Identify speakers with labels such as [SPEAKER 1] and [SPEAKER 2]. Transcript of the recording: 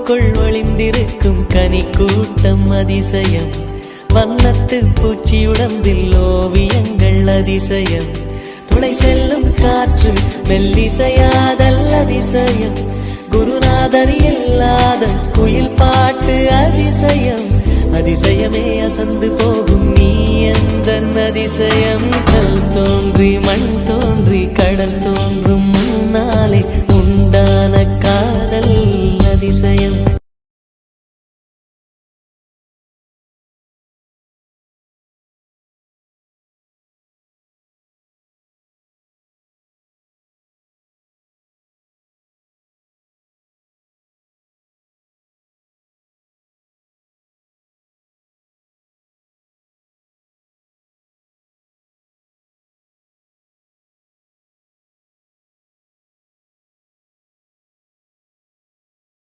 [SPEAKER 1] பூவுக்குள் ஒளிந்திருக்கும் கனி கூட்டம் அதிசயம். வண்ணத்து பூச்சி உடம்பில் ஓவியங்கள் அதிசயம். துணை செல்லும் காற்று மெல்லிசையாதல் அதிசயம். குருநாதர் இல்லாத குயில் பாட்டு அதிசயம். அதிசயமே அசந்து போகும் நீ எந்த அதிசயம். கல் தோன்றி மண்